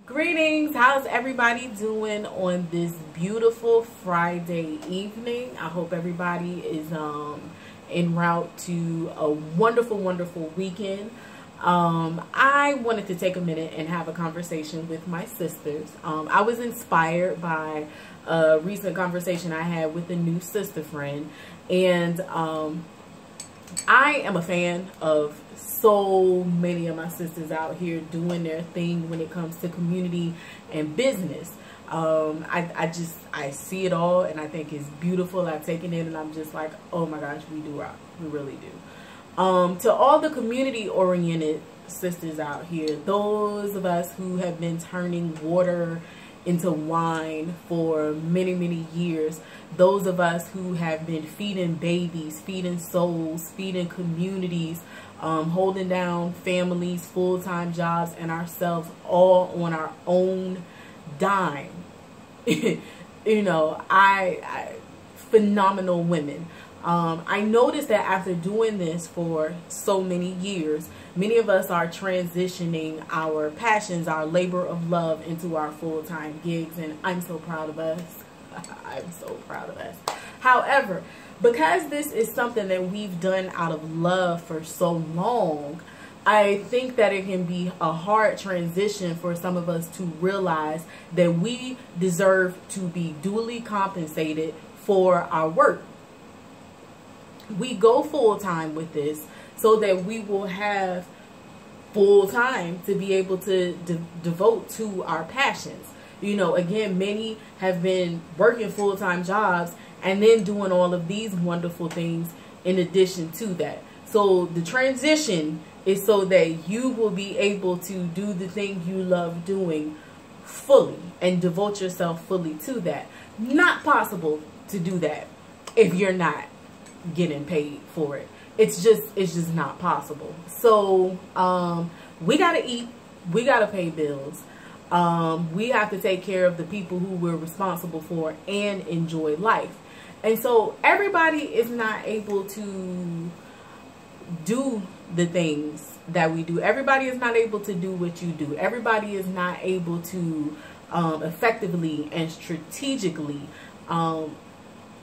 Greetings, how's everybody doing on this beautiful Friday evening? I hope everybody is en route to a wonderful weekend. I wanted to take a minute and have a conversation with my sisters. I was inspired by a recent conversation I had with a new sister friend, and I am a fan of so many of my sisters out here doing their thing when it comes to community and business. I see it all and I think it's beautiful. I take it in and I'm just like, oh my gosh, we do rock. We really do. To all the community oriented sisters out here, those of us who have been turning water into wine for many years, those of us who have been feeding babies, feeding souls, feeding communities, holding down families, full-time jobs, and ourselves all on our own dime. You know, phenomenal women. I noticed that after doing this for so many years, many of us are transitioning our passions, our labor of love into our full-time gigs, and I'm so proud of us. I'm so proud of us. However, because this is something that we've done out of love for so long, I think that it can be a hard transition for some of us to realize that we deserve to be duly compensated for our work. We go full-time with this so that we will have full time to be able to devote to our passions. You know, again, many have been working full-time jobs and then doing all of these wonderful things in addition to that. So the transition is so that you will be able to do the thing you love doing fully and devote yourself fully to that. Not possible to do that if you're not getting paid for it. It's just not possible. So we gotta eat, we gotta pay bills, we have to take care of the people who we're responsible for and enjoy life. And so everybody is not able to do the things that we do. Everybody is not able to do what you do. Everybody is not able to effectively and strategically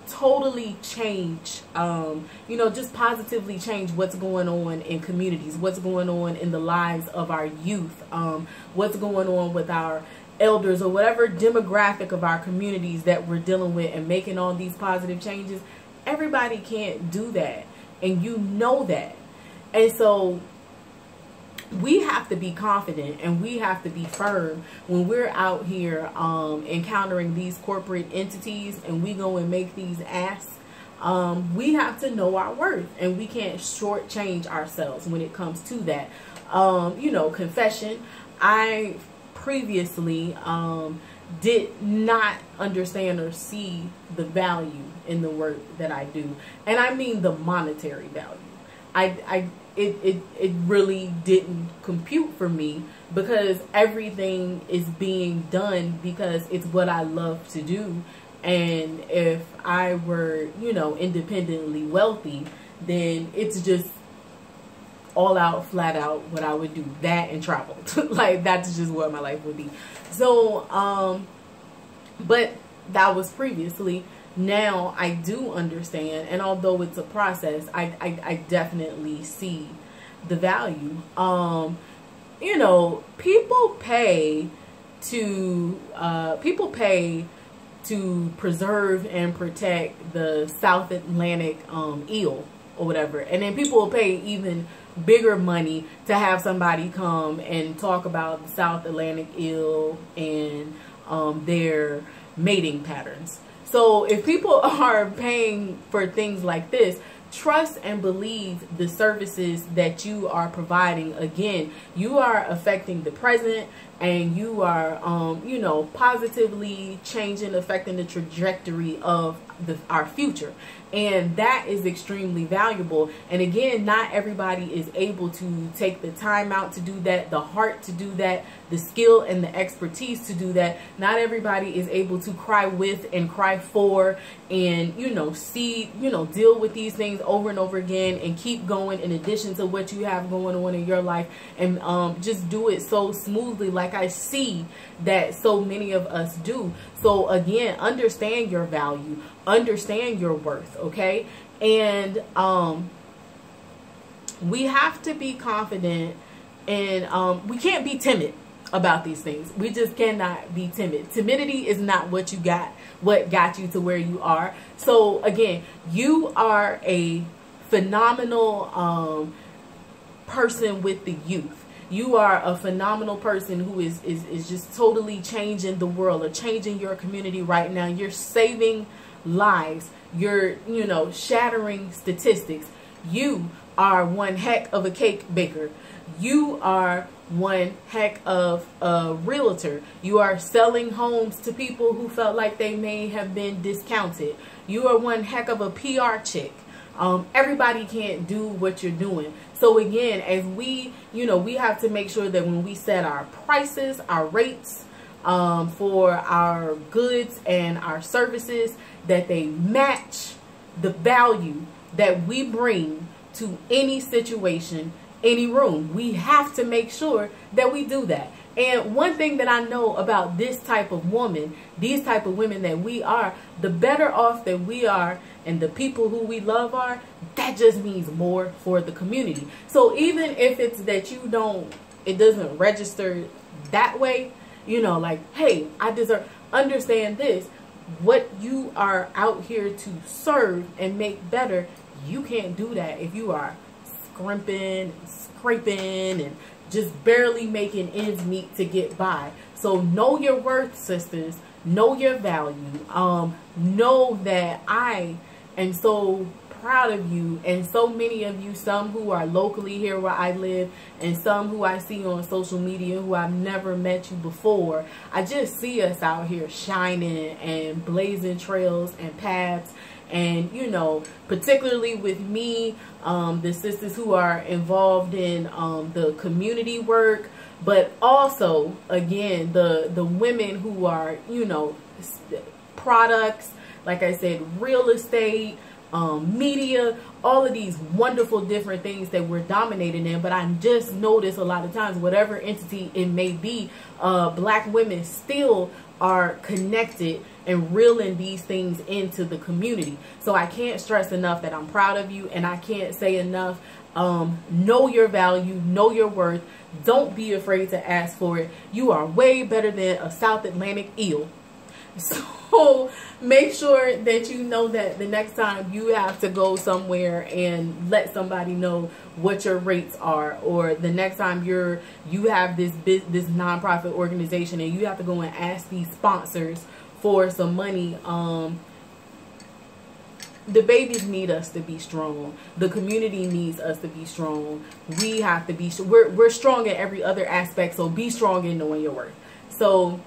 totally change, you know, just positively change what's going on in communities, what's going on in the lives of our youth, what's going on with our elders or whatever demographic of our communities that we're dealing with and making all these positive changes. Everybody can't do that, and you know that. And so we have to be confident and we have to be firm when we're out here encountering these corporate entities and we go and make these asks. We have to know our worth, and we can't shortchange ourselves when it comes to that. You know, confession, I previously did not understand or see the value in the work that I do, and I mean the monetary value. It really didn't compute for me, because everything is being done because it's what I love to do. And if I were, you know, independently wealthy, then it's just all out, flat out what I would do. That and travel. Like, that's just what my life would be. So, but that was previously. Now I do understand, and although it's a process, I definitely see the value. You know, people pay to preserve and protect the South Atlantic eel or whatever, and then people will pay even bigger money to have somebody come and talk about the South Atlantic eel and their mating patterns. So if people are paying for things like this, trust and believe the services that you are providing. Again, you are affecting the present, and you are, you know, positively changing, affecting the trajectory of our future. And that is extremely valuable. And again, not everybody is able to take the time out to do that, the heart to do that, the skill and the expertise to do that. Not everybody is able to cry with and cry for and, you know, see, you know, deal with these things over and over again and keep going in addition to what you have going on in your life, and just do it so smoothly like I see that so many of us do. So again, understand your value, understand your worth, okay? And we have to be confident, and we can't be timid about these things. We just cannot be timid. Timidity is not what got you to where you are. So again, you are a phenomenal person with the youth. You are a phenomenal person who is just totally changing the world or changing your community right now. You're saving lives. You're, you know, shattering statistics. You are one heck of a cake baker. You are one heck of a realtor. You are selling homes to people who felt like they may have been discounted. You are one heck of a PR chick. Everybody can't do what you're doing. So again, as we, you know, we have to make sure that when we set our prices, our rates for our goods and our services, that they match the value that we bring to any situation, any room. We have to make sure that we do that. And one thing that I know about this type of woman, these type of women that we are, the better off that we are and the people who we love are, that just means more for the community. So even if it's that you don't, it doesn't register that way, you know, like, hey, I deserve, understand this, what you are out here to serve and make better, you can't do that if you are scrimping, scraping, and just barely making ends meet to get by. So know your worth, sisters. Know your value. Know that I am so proud of you, and so many of you, some who are locally here where I live, and some who I see on social media who I've never met you before. I just see us out here shining and blazing trails and paths. And, you know, particularly with me, the sisters who are involved in the community work, but also, again, the women who are, you know, products, like I said, real estate, media, all of these wonderful different things that we're dominating in. But I just notice a lot of times, whatever entity it may be, black women still are connected and reeling these things into the community. So I can't stress enough that I'm proud of you, and I can't say enough, know your value, know your worth. Don't be afraid to ask for it. You are way better than a South Atlantic eel. So make sure that you know that the next time you have to go somewhere and let somebody know what your rates are, or the next time you have this nonprofit organization and you have to go and ask these sponsors for some money. The babies need us to be strong. The community needs us to be strong. We have to be, we're strong in every other aspect, so be strong in knowing your worth. So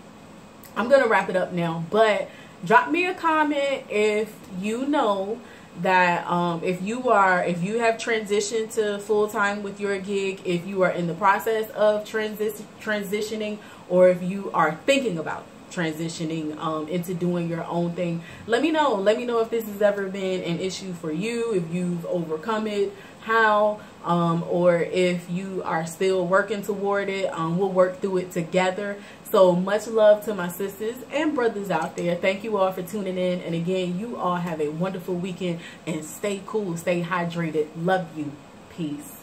I'm going to wrap it up now, but drop me a comment if you know that if you have transitioned to full-time with your gig, if you are in the process of transitioning, or if you are thinking about transitioning into doing your own thing. Let me know if this has ever been an issue for you, if you've overcome it, how, or if you are still working toward it. We'll work through it together. So much love to my sisters and brothers out there. Thank you all for tuning in, and again, you all have a wonderful weekend, and stay cool, stay hydrated. Love you. Peace.